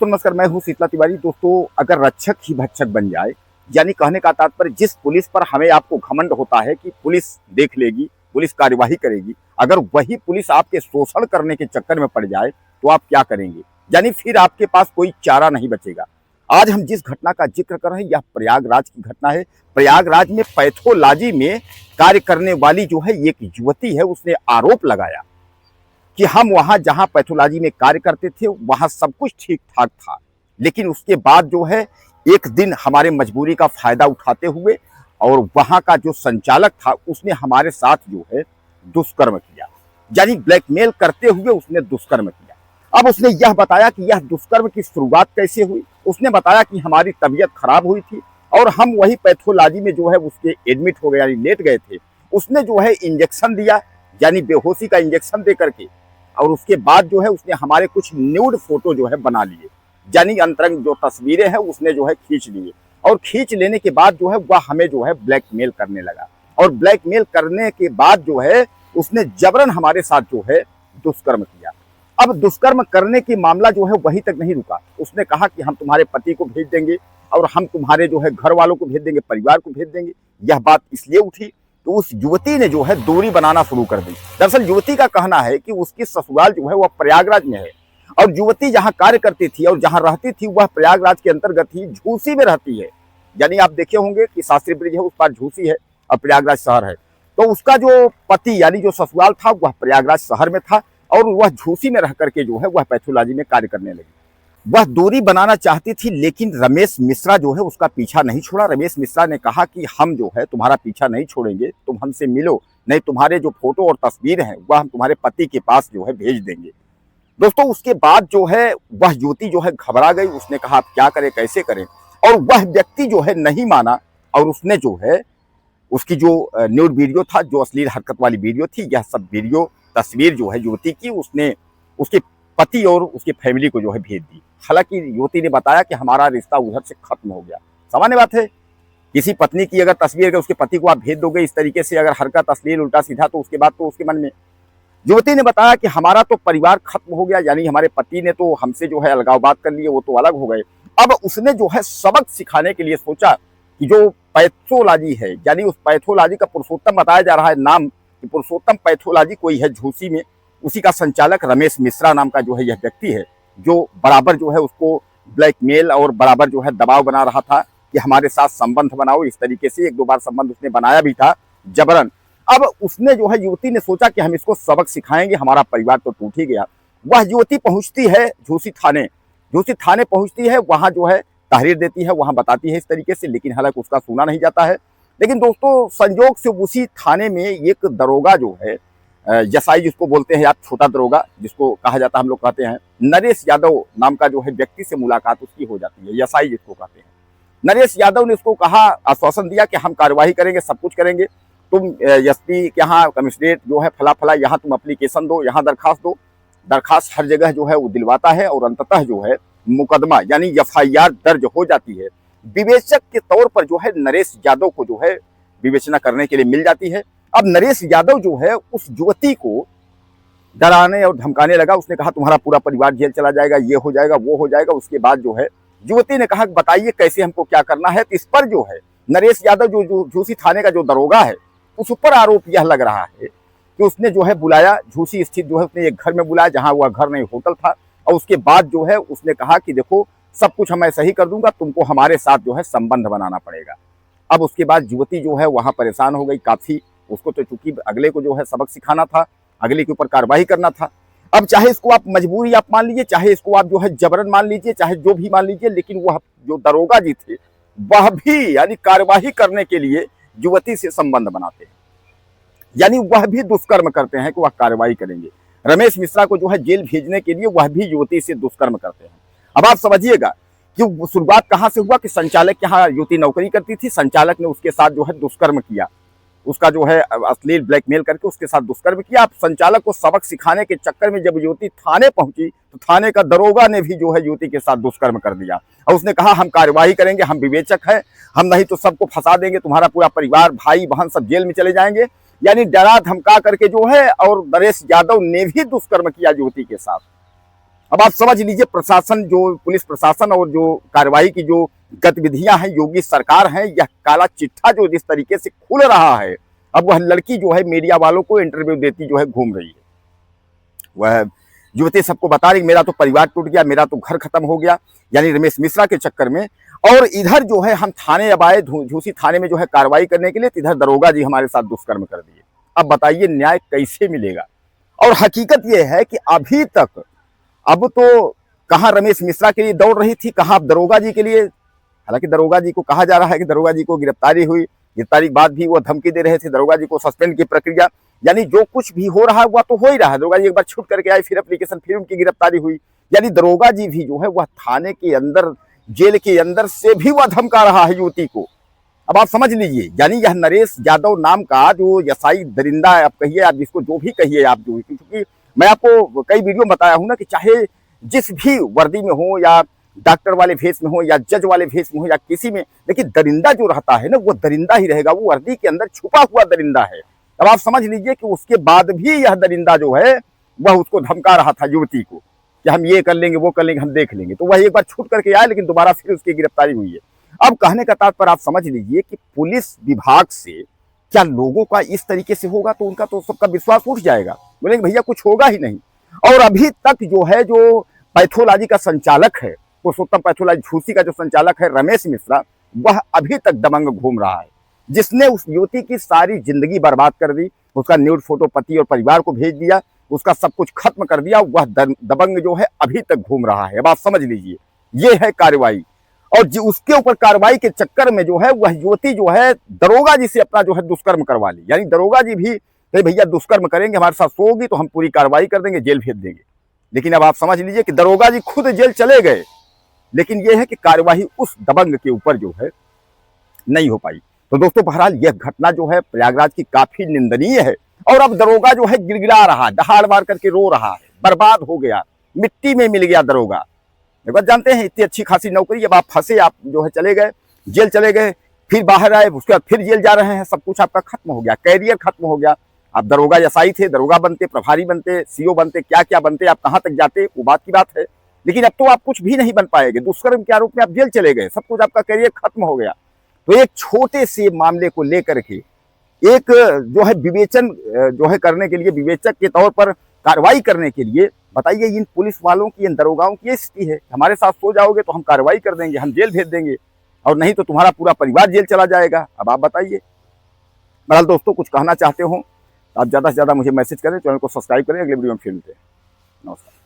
तो नमस्कार, मैं हूं शीतला तिवारी। दोस्तों, अगर रक्षक ही भक्षक बन जाए, यानी कहने का तात्पर्य जिस पुलिस पर हमें आपको घमंड होता है कि पुलिस देख लेगी, पुलिस कार्यवाही करेगी, अगर वही पुलिस आपके शोषण करने के चक्कर में पड़ जाए तो आप क्या करेंगे? यानी फिर आपके पास कोई चारा नहीं बचेगा। आज हम जिस घटना का जिक्र कर रहे हैं यह प्रयागराज की घटना है। प्रयागराज में पैथोलॉजी में कार्य करने वाली जो है एक युवती है, उसने आरोप लगाया कि हम वहां जहां पैथोलॉजी में कार्य करते थे वहां सब कुछ ठीक ठाक था, लेकिन उसके बाद जो है एक दिन हमारे मजबूरी का फायदा उठाते हुए और वहां का जो संचालक था उसने हमारे साथ जो है दुष्कर्म किया, यानी ब्लैकमेल करते हुए उसने दुष्कर्म किया। अब उसने यह बताया कि यह दुष्कर्म की शुरुआत कैसे हुई। उसने बताया कि हमारी तबीयत खराब हुई थी और हम वही पैथोलॉजी में जो है उसके एडमिट हो गए, यानी लेट गए थे। उसने जो है इंजेक्शन दिया, यानी बेहोशी का इंजेक्शन दे करके, और उसके बाद जो है उसने हमारे कुछ न्यूड फोटो जो है बना लिए, यानी अंतरंग जो तस्वीरें हैं उसने जो है खींच लिए। और खींच लेने के बाद जो है वह हमें जो है ब्लैकमेल करने लगा, और ब्लैकमेल करने के बाद जो है उसने जबरन हमारे साथ जो है दुष्कर्म किया। अब दुष्कर्म करने की मामला जो है वहीं तक नहीं रुका। उसने कहा कि हम तुम्हारे पति को भेज देंगे और हम तुम्हारे जो है घर वालों को भेज देंगे, परिवार को भेज देंगे। यह बात इसलिए उठी तो उस युवती ने जो है दूरी बनाना शुरू कर दी। दरअसल युवती का कहना है कि उसकी ससुराल जो है वह प्रयागराज में है, और युवती जहां कार्य करती थी और जहां रहती थी वह प्रयागराज के अंतर्गत ही झूसी में रहती है। यानी आप देखे होंगे कि शास्त्री ब्रिज है, उस पार झूसी है और प्रयागराज शहर है। तो उसका जो पति यानी जो ससुराल था वह प्रयागराज शहर में था, और वह झूसी में रह करके जो है वह पैथोलॉजी में कार्य करने लगी। वह दूरी बनाना चाहती थी, लेकिन रमेश मिश्रा जो है उसका पीछा नहीं छोड़ा। रमेश मिश्रा ने कहा कि हम जो है तुम्हारा पीछा नहीं छोड़ेंगे, तुम हमसे मिलो, नहीं तुम्हारे जो फोटो और तस्वीर हैं वह हम तुम्हारे पति के पास जो है भेज देंगे। दोस्तों, उसके बाद जो है वह युवती जो है घबरा गई। उसने कहा आप क्या करें, कैसे करें, और वह व्यक्ति जो है नहीं माना, और उसने जो है उसकी जो न्यूड वीडियो था, जो अश्लील हरकत वाली वीडियो थी, यह सब वीडियो तस्वीर जो है युवती की उसने उसके पति और उसकी फैमिली को जो है भेज दी। हालांकि युवती ने बताया कि हमारा रिश्ता उधर से खत्म हो गया। सामान्य बात है, किसी पत्नी की अगर तस्वीर अगर उसके पति को आप भेज दोगे इस तरीके से, अगर हरकत अश्लील उल्टा सीधा, तो उसके बाद तो उसके मन में। युवती ने बताया कि हमारा तो परिवार खत्म हो गया, यानी हमारे पति ने तो हमसे जो है अलगाव बात कर लिए, वो तो अलग हो गए। अब उसने जो है सबक सिखाने के लिए सोचा कि जो पैथोलॉजी है, यानी उस पैथोलॉजी का पुरुषोत्तम बताया जा रहा है नाम, कि पुरुषोत्तम पैथोलॉजी कोई है झूसी में, उसी का संचालक रमेश मिश्रा नाम का जो है यह व्यक्ति है, जो बराबर जो है उसको ब्लैकमेल और बराबर जो है दबाव बना रहा था कि हमारे साथ संबंध बनाओ। इस तरीके से एक दो बार संबंध उसने बनाया भी था जबरन। अब उसने जो है युवती ने सोचा कि हम इसको सबक सिखाएंगे, हमारा परिवार तो टूट ही गया। वह युवती पहुंचती है झूसी थाने। झूसी थाने पहुंचती है, वहां जो है तहरीर देती है, वहां बताती है इस तरीके से, लेकिन हालांकि उसका सुना नहीं जाता है। लेकिन दोस्तों, संयोग से उसी थाने में एक दरोगा जो है, यसाई जिसको बोलते हैं आप, छोटा दरोगा जिसको कहा जाता है, हम लोग कहते हैं, नरेश यादव नाम का जो है व्यक्ति से मुलाकात उसकी हो जाती है, यसाई जिसको कहते हैं। नरेश यादव ने उसको कहा, आश्वासन दिया कि हम कार्रवाई करेंगे, सब कुछ करेंगे, तुम एसपी के यहाँ, कमिश्नरेट जो है फला फला, यहाँ तुम एप्लीकेशन दो, यहाँ दरखास्त दो। दरखास्त हर जगह जो है वो दिलवाता है, और अंततः जो है मुकदमा यानी एफआईआर दर्ज हो जाती है। विवेचक के तौर पर जो है नरेश यादव को जो है विवेचना करने के लिए मिल जाती है। अब नरेश यादव जो है उस युवती को डराने और धमकाने लगा। उसने कहा तुम्हारा पूरा परिवार जेल चला जाएगा, ये हो जाएगा, वो हो जाएगा। उसके बाद जो है युवती ने कहा बताइए कैसे हमको क्या करना है। तो इस पर जो है नरेश यादव जो झूसी थाने का जो दरोगा है, उस पर आरोप यह लग रहा है कि उसने जो है बुलाया, झूसी स्थित जो है उसने एक घर में बुलाया, जहां वह घर नहीं होटल था, और उसके बाद जो है उसने कहा कि देखो सब कुछ मैं सही कर दूंगा, तुमको हमारे साथ जो है संबंध बनाना पड़ेगा। अब उसके बाद युवती जो है वहां परेशान हो गई काफी। उसको तो चूंकि अगले को जो है सबक सिखाना था, अगले के ऊपर कार्रवाई करना था। अब चाहे इसको आप मजबूरी आप मान लीजिए, चाहे इसको आप जो है जबरन मान लीजिए, चाहे जो भी मान लीजिए, लेकिन वह जो दरोगा जी थे वह भी यानी कार्यवाही करने के लिए युवती से संबंध बनाते हैं, यानी वह भी दुष्कर्म करते हैं कि वह कार्रवाई करेंगे। रमेश मिश्रा को जो है जेल भेजने के लिए वह भी युवती से दुष्कर्म करते हैं। अब आप समझिएगा कि शुरुआत कहां से हुआ कि संचालक के यहाँ युवती नौकरी करती थी, संचालक ने उसके साथ जो है दुष्कर्म किया, उसका जो है अश्लील ब्लैकमेल करके उसके साथ दुष्कर्म किया। अब संचालक को सबक सिखाने के चक्कर में जब युवती थाने पहुंची तो थाने का दरोगा ने भी जो है युवती के साथ दुष्कर्म कर दिया, और उसने कहा हम कार्यवाही करेंगे, हम विवेचक हैं, हम नहीं तो सबको फंसा देंगे, तुम्हारा पूरा परिवार भाई बहन सब जेल में चले जाएंगे। यानी डरा धमका करके जो है, और नरेश यादव ने भी दुष्कर्म किया युवती के साथ। अब आप समझ लीजिए प्रशासन, जो पुलिस प्रशासन और जो कार्रवाई की जो गतिविधियां हैं योगी सरकार हैं, यह काला चिट्ठा जो जिस तरीके से खुल रहा है, अब वह लड़की जो है मीडिया वालों को इंटरव्यू देती जो है घूम रही है। वह युवती सबको बता रही मेरा तो परिवार टूट गया, मेरा तो घर खत्म हो गया, यानी रमेश मिश्रा के चक्कर में। और इधर जो है हम थाने अब आए, झूसी थाने में जो है कार्रवाई करने के लिए, तो इधर दरोगा जी हमारे साथ दुष्कर्म कर दिए। अब बताइए न्याय कैसे मिलेगा। और हकीकत यह है कि अभी तक, अब तो कहाँ रमेश मिश्रा के लिए दौड़ रही थी, कहाँ दरोगा जी के लिए। हालांकि दरोगा जी को कहा जा रहा है कि दरोगा जी को गिरफ्तारी हुई, गिरफ्तारी के बाद भी वो धमकी दे रहे थे, दरोगा जी को सस्पेंड की प्रक्रिया, यानी जो कुछ भी हो रहा है वह तो हो ही रहा है। दरोगा जी एक बार छूट करके आए, फिर एप्लीकेशन, फिर उनकी गिरफ्तारी हुई, यानी दरोगा जी भी जो है वह थाने के अंदर, जेल के अंदर से भी वह धमका रहा है युवती को। अब आप समझ लीजिए, यानी यह नरेश यादव नाम का जो यसाई दरिंदा आप कहिए, आप जिसको जो भी कहिए आप, जो क्योंकि मैं आपको कई वीडियो में बताया हूं ना कि चाहे जिस भी वर्दी में हो, या डॉक्टर वाले भेष में हो, या जज वाले भेष में हो, या किसी में, लेकिन दरिंदा जो रहता है ना वो दरिंदा ही रहेगा, वो वर्दी के अंदर छुपा हुआ दरिंदा है। अब आप समझ लीजिए कि उसके बाद भी यह दरिंदा जो है वह उसको धमका रहा था युवती को कि हम ये कर लेंगे, वो कर लेंगे, हम देख लेंगे। तो वह एक बार छूट करके आया, लेकिन दोबारा फिर उसकी गिरफ्तारी हुई है। अब कहने का तात्पर्य आप समझ लीजिए कि पुलिस विभाग से क्या लोगों का इस तरीके से होगा तो उनका तो सबका विश्वास उठ जाएगा, बोलेंगे भैया कुछ होगा ही नहीं। और अभी तक जो है, जो पैथोलॉजी का संचालक है, पुरुषोत्तम पैथोलॉजी झूसी का जो संचालक है रमेश मिश्रा, वह अभी तक दबंग घूम रहा है, जिसने उस युवती की सारी जिंदगी बर्बाद कर दी, उसका न्यूड फोटो पति और परिवार को भेज दिया, उसका सब कुछ खत्म कर दिया, वह दबंग जो है अभी तक घूम रहा है। अब आप समझ लीजिए ये है कार्रवाई। और उसके ऊपर कार्रवाई के चक्कर में जो है वह युवती जो है दरोगा जी से अपना जो है दुष्कर्म करवा ली, यानी दरोगा जी भी भैया दुष्कर्म करेंगे, हमारे साथ सोगी तो हम पूरी कार्रवाई कर देंगे, जेल भेज देंगे। लेकिन अब आप समझ लीजिए कि दरोगा जी खुद जेल चले गए, लेकिन यह है कि कार्यवाही उस दबंग के ऊपर जो है नहीं हो पाई। तो दोस्तों बहरहाल यह घटना जो है प्रयागराज की काफी निंदनीय है। और अब दरोगा जो है गिड़गिड़ा रहा, दहाड़ मार करके रो रहा है, बर्बाद हो गया, मिट्टी में मिल गया दरोगा। एक बात जानते हैं, इतनी अच्छी खासी नौकरी, जब आप फंसे, आप जो है चले गए, जेल चले गए, फिर बाहर आए, उसके बाद फिर जेल जा रहे हैं, सब कुछ आपका खत्म हो गया, कैरियर खत्म हो गया। आप दरोगा एसआई थे, दरोगा बनते, प्रभारी बनते, सीओ बनते, क्या क्या बनते, आप कहाँ तक जाते, वो बात की बात है। लेकिन अब तो आप कुछ भी नहीं बन पाएंगे, दुष्कर्म के आरोप में आप जेल चले गए, सब कुछ आपका कैरियर खत्म हो गया। तो एक छोटे से मामले को लेकर के एक जो है विवेचन जो है करने के लिए, विवेचक के तौर पर कार्रवाई करने के लिए, बताइए इन पुलिस वालों की, इन दरोगाओं की ये स्थिति है, हमारे साथ सो जाओगे तो हम कार्रवाई कर देंगे, हम जेल भेज देंगे, और नहीं तो तुम्हारा पूरा परिवार जेल चला जाएगा। अब आप बताइए। बहरहाल दोस्तों कुछ कहना चाहते हो आप ज़्यादा से ज़्यादा मुझे मैसेज करें, चैनल को सब्सक्राइब करें, अगले वीडियो में फिर मिलते हैं। नमस्कार।